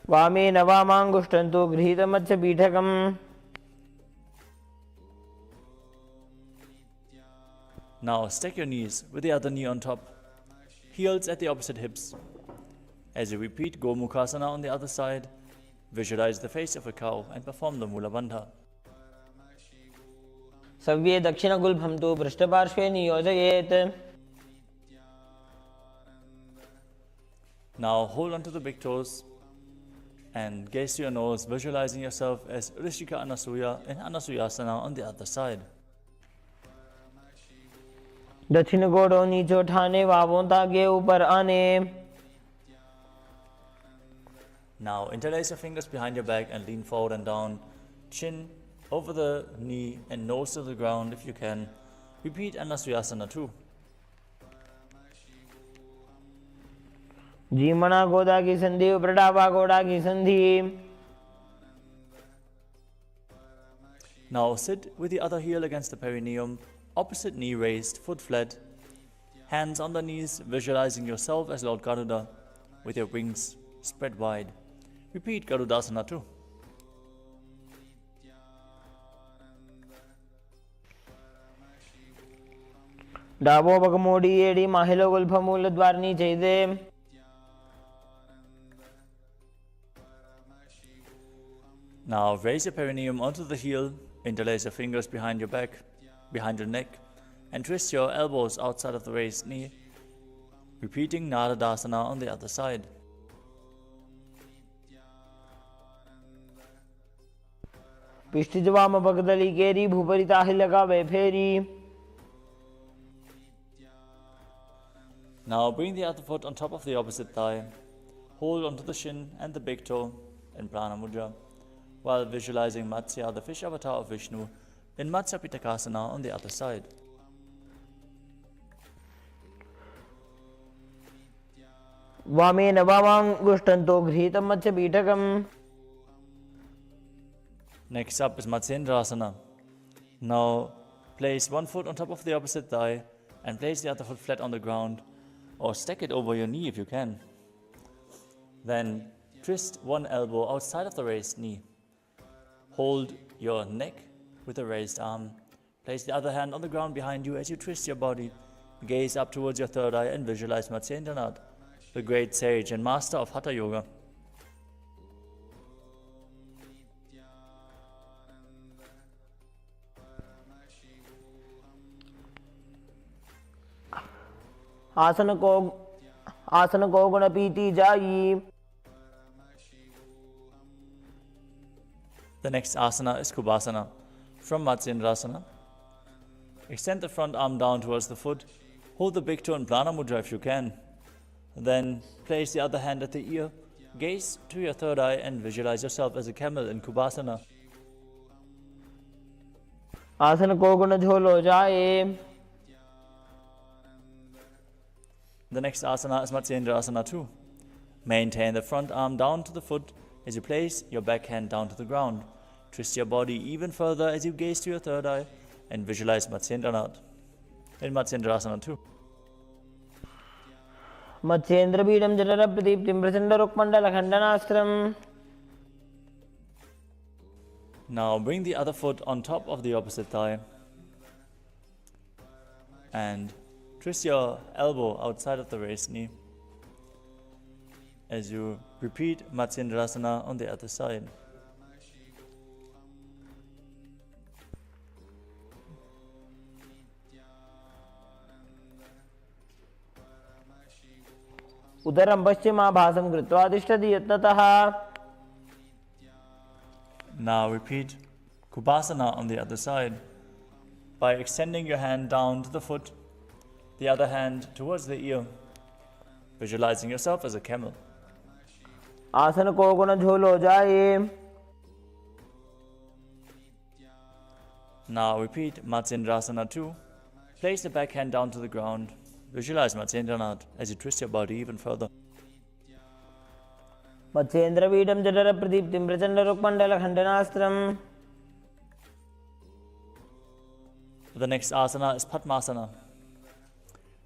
वामे नवामांगुष्टंतु गृहीतमच्च पीठकम्.
Now stack your knees with the other knee on top, heels at the opposite hips. As you repeat Gomukhasana on the other side, visualize the face of a cow and perform the Mula Bandha.
सव्ये दक्षिण गुल्फं तु पृष्ठपार्श्वे नियोजयेत्.
Now hold onto the big toes and gaze to your nose, visualizing yourself as Rishika Anasuya in Anasuyasana on the other side.
दक्षिण गोड़ों नीचे उठाने, बाहों तागे ऊपर आने.
Now interlace your fingers behind your back and lean forward and down, chin over the knee and nose to the ground if you can. Repeat Anasuyasana too.
जीमणा गोदा की संधि, उपरिड़ा भागोड़ा की संधि.
Now sit with the other heel against the perineum, opposite knee raised, foot flat, hands on the knees, visualizing yourself as Lord Garuda with your wings spread wide. Repeat Garudasana too.
डाबो पगमोड़ी एडी माहिलो गुल्फमूल द्वारनी चाहिए.
Now raise your perineum onto the heel, interlace your fingers behind your back, behind your neck, and twist your elbows outside of the raised knee, repeating Naradasana on the other side.
पिष्टि जो वाम पगदली केरी भूपरी ताहि लगावे फेरी.
Now bring the other foot on top of the opposite thigh, hold onto the shin and the big toe in Prana Mudra, while visualizing Matsya, the fish avatar of Vishnu, in Matsya Pitakasana on the other side.
वामे नवामांगुष्टंतो गृहीतमच्च पीठकम्.
Next up is Matsyendrasana. Now place one foot on top of the opposite thigh and place the other foot flat on the ground, or stack it over your knee if you can. Then twist one elbow outside of the raised knee. Hold your neck with a raised arm. Place the other hand on the ground behind you as you twist your body. Gaze up towards your third eye and visualize Matsyendranath, the great sage and master of Hatha Yoga.
आसन को गुण पीती जाई.
The next asana is Kubasana. From Matsyendrasana, extend the front arm down towards the foot. Hold the big toe in Prana Mudra if you can. Then place the other hand at the ear. Gaze to your third eye and visualize yourself as a camel in Kubasana.
आसन को गुण झोल हो जाए.
The next asana is Matsyendrasana too. Maintain the front arm down to the foot as you place your back hand down to the ground. Twist your body even further as you gaze to your third eye and visualize Matsyendrasana too.
Matsyendra बीडम जठर प्रदीप्तिम प्रचंड रुक्मंडल खंडनास्त्रम.
Now bring the other foot on top of the opposite thigh and twist your elbow outside of the raised knee as you repeat Matsyendrasana on the other side.
उदरं पश्चिमाभासं कृत्वा तिष्ठति यत्नतः.
Now repeat Kubasana on the other side by extending your hand down to the foot, the other hand towards the ear, visualizing yourself as a camel.
आसन को गुण झोल हो जाए.
Now repeat Matsyendrasana too. Place the back hand down to the ground. Visualize Matsyendranath as you twist your body even further.
Matsyendra बीडम जठर प्रदीप्तिम प्रचंड रुक्मंडल खंडनास्त्रम.
The next asana is Padmasana.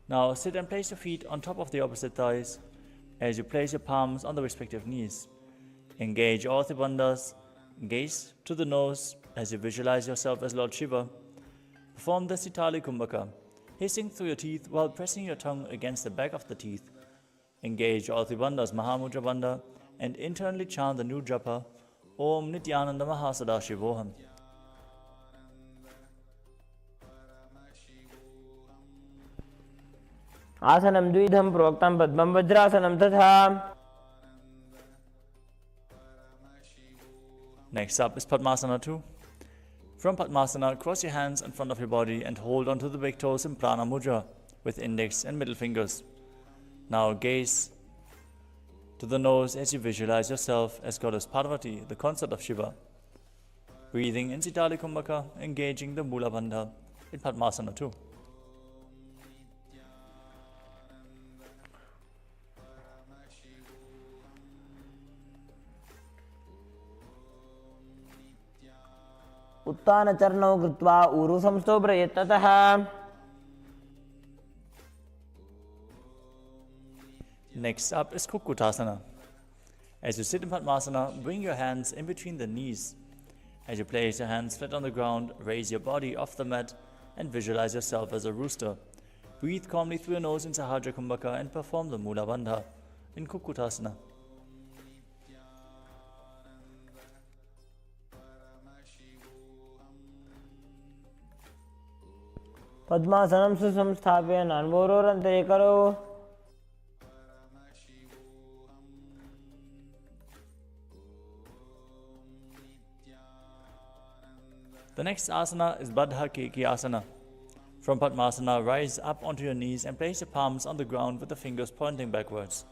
Now sit and place your feet on top of the opposite thighs as you place your palms on the respective knees. Engage all the bandhas. Gaze to the nose as you visualize yourself as Lord Shiva. Perform the Sitali Kumbhaka, hissing through your teeth while pressing your tongue against the back of the teeth. Engage all the bandhas Mahamudra Bandha and internally chant the new japa Om Nithyananda Mahasada.
आसनं द्विधं प्रोक्तं पद्मं वज्रासनं तथा.
Next up is Padmasana too. From Padmasana, cross your hands in front of your body and hold onto the big toes in Prana Mudra with index and middle fingers. Now gaze to the nose as you visualize yourself as Goddess Parvati, the consort of Shiva. Breathing in Sitali Kumbhaka, engaging the Mula Bandha in Padmasana too.
उत्तान चरणौ कृत्वा ऊरु संस्थो प्रयत्नतः.
Next up is Kukutasana. As you sit in Padmasana, bring your hands in between the knees. As you place your hands flat on the ground, raise your body off the mat and visualize yourself as a rooster. Breathe calmly through your nose in Sahajra Kumbhaka and perform the Mula Bandha in Kukutasana.
पद्मासनं सुसंस्थाप्य नान्वोरोरन्तरे करो.
The next asana is Baddha Keki Asana. From Padmasana, rise up onto your knees and place your palms on the ground with the fingers pointing backwards.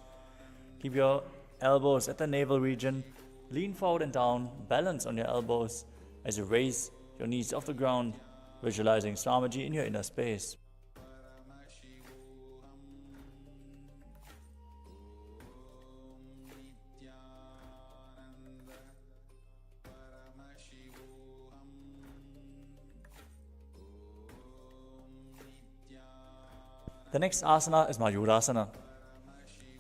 Keep your elbows at the navel region, lean forward and down, balance on your elbows as you raise your knees off the ground, visualizing Swamiji in your inner space. The next asana is Mayurasana.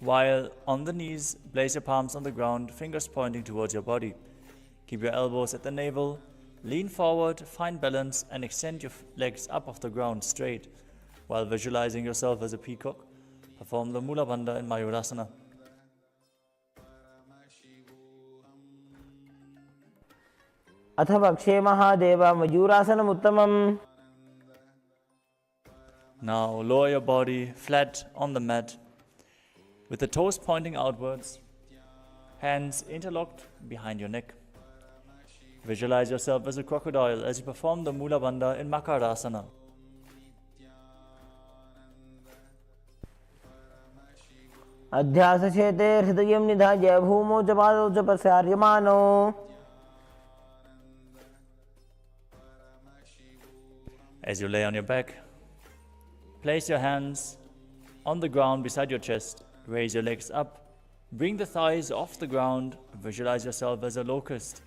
While on the knees, place your palms on the ground, fingers pointing towards your body. Keep your elbows at the navel, lean forward, find balance, and extend your legs up off the ground straight. While visualizing yourself as a peacock, perform the Mula Bandha in Mayurasana.
अथ वक्षे महादेव मयूरासनम् उत्तमम्.
Now lower your body flat on the mat with the toes pointing outwards, hands interlocked behind your neck. Visualize yourself as a crocodile as you perform the Mula Bandha in Makarasana.
अध्यास चेते हृदय निधाय भूमौ च पादौ च प्रसार्यमानो.
As you lay on your back, place your hands on the ground beside your chest. Raise your legs up. Bring the thighs off the ground. Visualize yourself as a locust.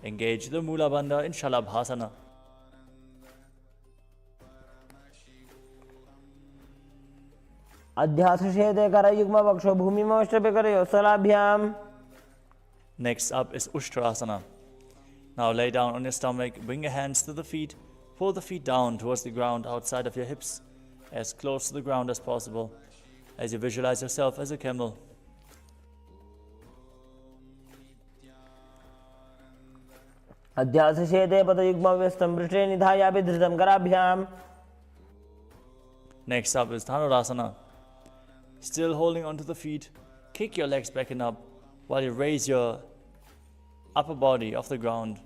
Engage the Mula Bandha in Shalabhasana.
अध्यास चेते करयुग्म वक्षो भूमिमोष्टभ्य करयो सलाभ्याम.
Next up is Ushtrasana. Now lay down on your stomach. Bring your hands to the feet. Pull the feet down towards the ground outside of your hips, as close to the ground as possible, as you visualize yourself as a camel.
अध्यास चेते पदयुग्म व्यस्तं पृष्ठे निधायापि धृतं कराभ्याम.
Next up is Dhanurasana. Still holding onto the feet, kick your legs back and up while you raise your upper body off the ground.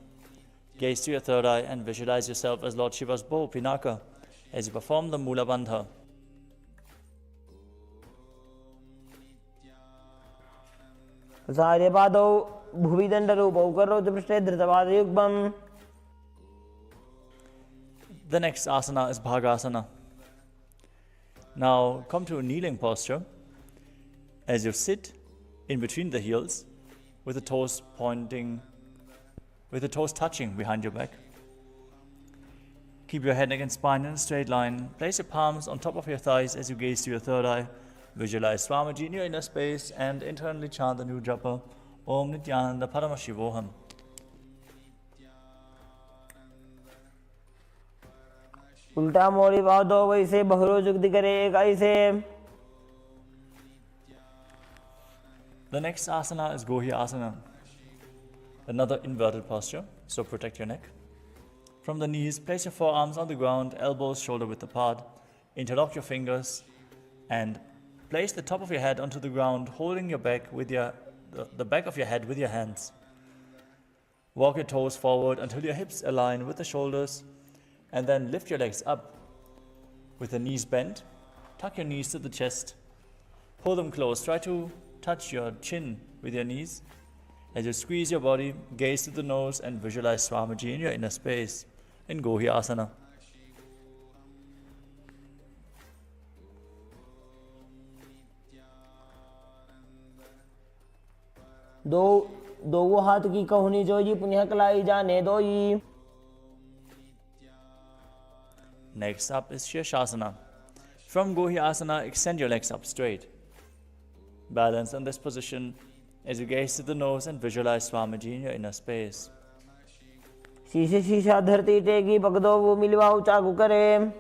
Gaze to your third eye and visualize yourself as Lord Shiva's bow, Pinaka, as you perform the Mula Bandha.
सार्यपादौ भुविदण्डरूपौ करोतु पृष्ठे धृतपादयुग्मम्.
The next asana is Bhagasana. Now come to a kneeling posture as you sit in between the heels with the toes touching behind your back. Keep your head, neck and spine in a straight line. Place your palms on top of your thighs as you gaze to your third eye. Visualize Swamiji in your inner space and internally chant the new japa, Om Nithyananda Paramashivam.
उल्टा मोड़ी पाँव दो वैसे बहुरोज युक्ति करे एक ऐसे.
The next asana is Gohi Asana. Another inverted posture, so protect your neck. From the knees, place your forearms on the ground, elbows shoulder width apart. Interlock your fingers and place the top of your head onto the ground, holding your back with the back of your head with your hands. Walk your toes forward until your hips align with the shoulders, and then lift your legs up with the knees bent. Tuck your knees to the chest. Pull them close. Try to touch your chin with your knees. As you squeeze your body, gaze to the nose and visualize Swamiji in your inner space in Gohi Asana.
दो हाथ की कहुनी जोई पुण्य कलाई जाने दोई.
Next up is Shirshasana. From Gohi Asana, extend your legs up straight. Balance in this position as you gaze to the nose and visualize Swamiji in your inner space.
शीशे शीशा धरती टेगी पकड़ो वो मिलवाओ चाकू करे.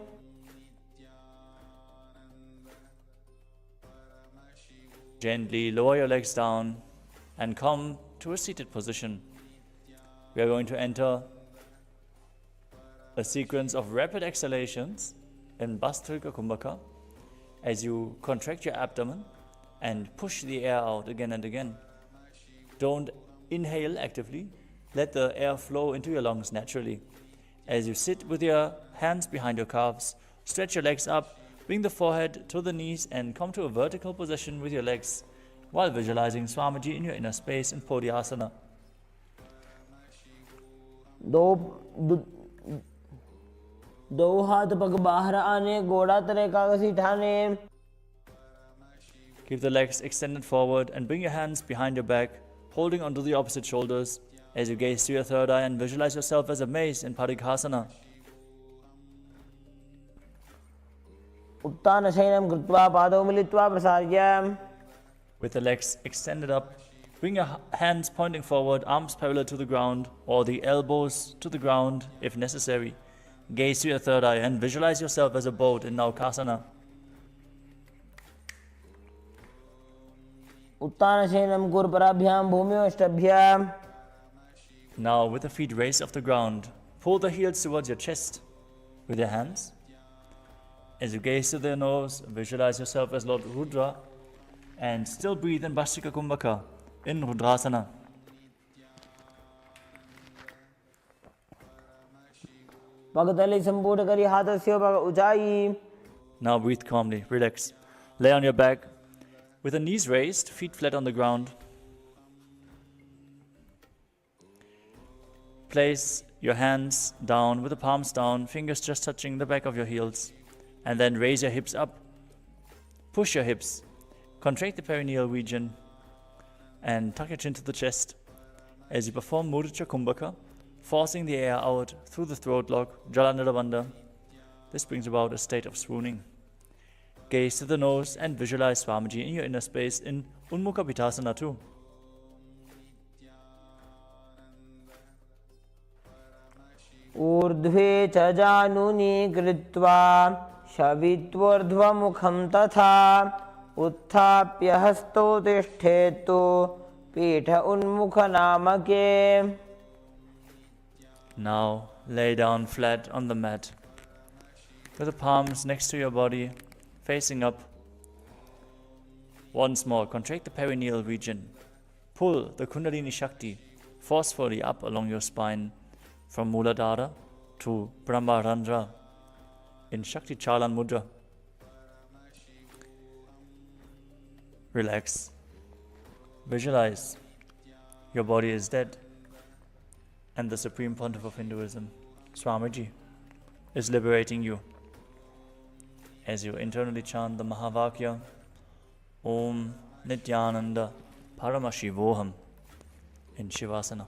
Gently lower your legs down and come to a seated position. We are going to enter a sequence of rapid exhalations in Bhastrika Kumbhaka as you contract your abdomen and push the air out again and again. Don't inhale actively. Let the air flow into your lungs naturally. As you sit with your hands behind your calves, stretch your legs up, bring the forehead to the knees and come to a vertical position with your legs while visualizing Swamiji in your inner space in Podhyasana.
दो हाथ पग बाहर आने घोड़ा तरे कागज उठाने.
Keep the legs extended forward and bring your hands behind your back, holding onto the opposite shoulders as you gaze to your third eye and visualize yourself as a mace in Parighasana.
उत्तान शयनं कृत्वा पादौ मिलित्वा प्रसार्य.
With the legs extended up, bring your hands pointing forward, arms parallel to the ground or the elbows to the ground if necessary. Gaze to your third eye and visualize yourself as a boat in Naukasana.
उत्तान शयनं गुरुपराभ्यां भूमियोष्टभ्यां.
Now with the feet raised off the ground, pull the heels towards your chest with your hands. As you gaze to the nose, visualize yourself as Lord Rudra and still breathe in Bhastrika Kumbhaka in Rudrasana.
पगतले संपूर्ण करी हाथस्य पग ऊंचाई.
Now breathe calmly, relax. Lay on your back with the knees raised, feet flat on the ground. Place your hands down with the palms down, fingers just touching the back of your heels. And then raise your hips up. Push your hips. Contract the perineal region and tuck your chin to the chest as you perform Mudra Kumbhaka, forcing the air out through the throat lock, Jalanirabandha. This brings about a state of swooning. Gaze to the nose and visualize Swamiji in your inner space in Unmukha Pittasana too.
ऊर्ध्वे च जानुनी कृत्वा शवित्वोर्ध्वमुखं तथा उत्थाप्य हस्तो तिष्ठेतु पीठ उन्मुख नामके.
Now lay down flat on the mat with the palms next to your body, facing up. Once more, contract the perineal region. Pull the Kundalini Shakti forcefully up along your spine from Muladhara to Brahmarandra in Shakti Chalan Mudra. Relax. Visualize your body is dead and the Supreme Pontiff of Hinduism, Swamiji, is liberating you. As you internally chant the Mahavakya, Om Nithyananda Paramashivam in Shivasana.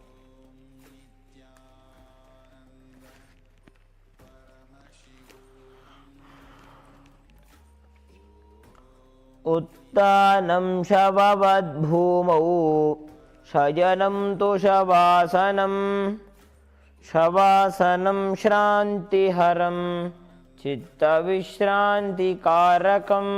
उत्तानं शववद्भूमौ शयनं तु शवासनं शवासनं श्रान्तिहरं चित्तविश्रान्तिकारकम्.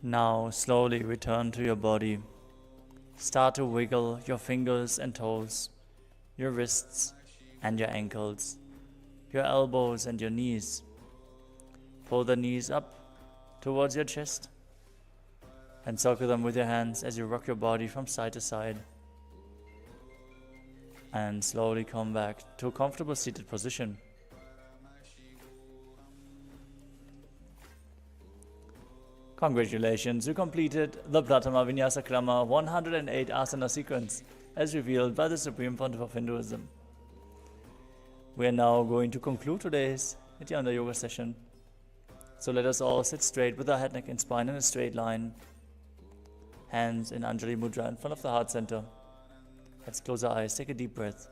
Now slowly return to your body. Start to wiggle your fingers and toes, your wrists and your ankles, your elbows and your knees. Pull the knees up towards your chest and circle them with your hands as you rock your body from side to side. And slowly come back to a comfortable seated position. Congratulations, you completed the Pratama Vinyasa Krama 108 asana sequence as revealed by the Supreme Pontiff of Hinduism. We are now going to conclude today's Nithyananda Yoga session. So let us all sit straight with our head, neck and spine in a straight line. Hands in Anjali Mudra in front of the heart center. Let's close our eyes, take a deep breath.